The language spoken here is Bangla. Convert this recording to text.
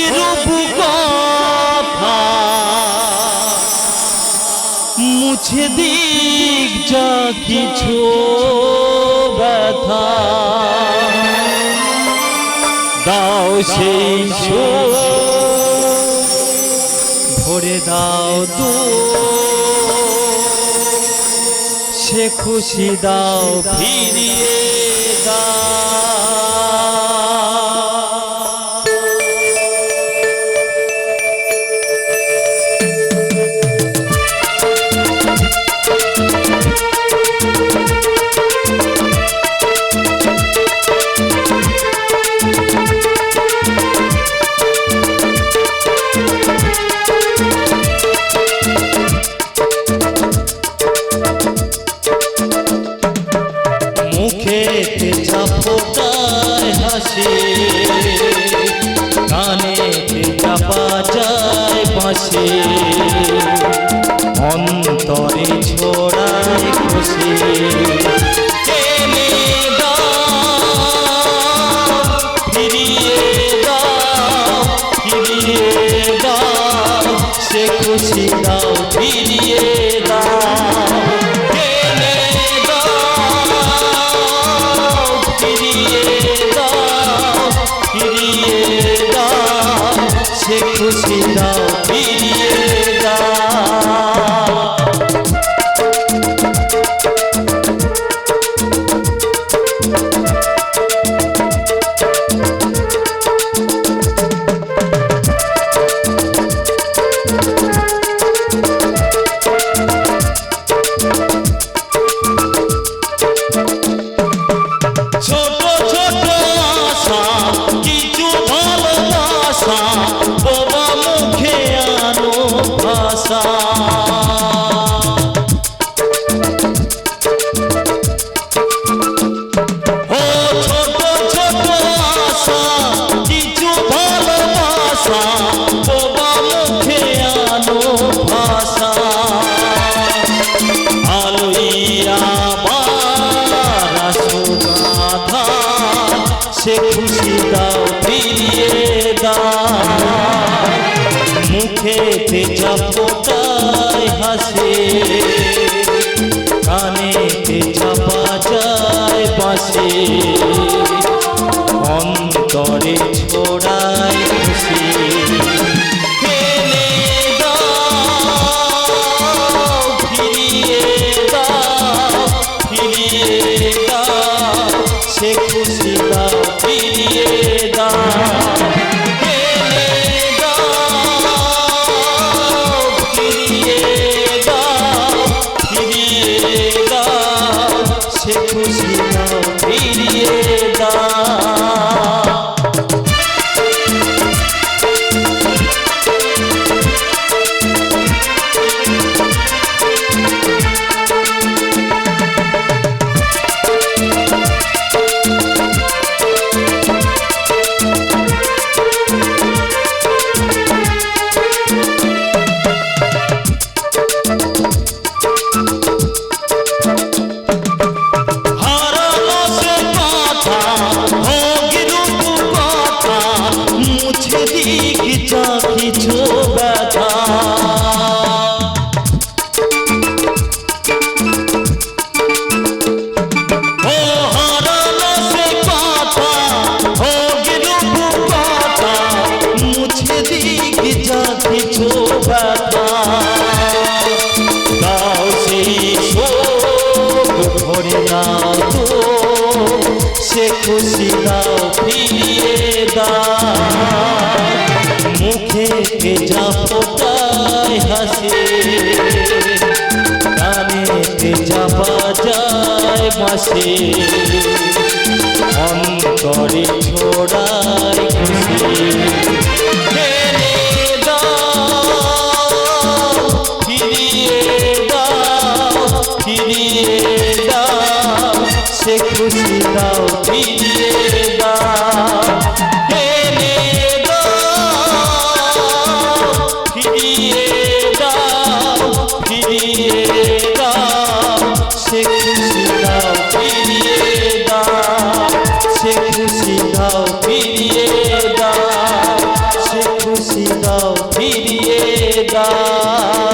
কিরূপ কথা মুছে দিক যা কিছু ব্যথা দাও সেই ভরে দাও তো সে খুশি দাও ফিরিয়ে দাও। মুখেতে যা ফোটায় হাসি কানেতে যা বাজায় বাঁশি অন্তরে ছড়ায় খুশি এনে দাও ফিরিয়ে দাও ফিরিয়ে দাও সে খুশি দাও ফিরিয়ে দাও সে খুশি দাও ফিরিয়ে দাও। ছোট ছোট আশা কিছু ভালোবাসা বাবা মুখে আনো ভাষা ও ছোট ছোট আশা কিছু ভালোবাসা বাবা মুখে আনো ভাষা আলোইয়া সে খুশি দাও ফিরিয়ে দাও মুখেতে যা ফোটায় হাসি কানেতে যা বাজায় বাঁশি অন্তরে ছড়ায় খুশি এনে দাও ফিরিয়ে দাও ফিরিয়ে দাও সে খুশি দাও ফিরিয়ে দাও এনে দাও ফিরিয়ে দাও ফিরিয়ে দাও সে খুশি দাও ফিরিয়ে দাও। কিছু ব্যথা ও হারানো সে কথা ও গিরুপ কথা মুছে দিক যা কিছু ব্যথা দাও সেই শোক ভরে দাও তো সে খুশি দাও ফিরিয়ে দাও মুখেতে যা ফোটায় হাসি কানেতে যা বাজায় বাঁশি অন্তরে ছড়ায় খুশি এনে দাও ফিরিয়ে দাও ফিরিয়ে দাও সে খুশি দাও ফিরিয়ে দাও এনে ফিরিয়ে দাও ফিরিয়ে দাও সে খুশি দাও ফিরিয়ে দাও সে খুশি দাও ফিরিয়ে দাও ফিরিয়ে দাও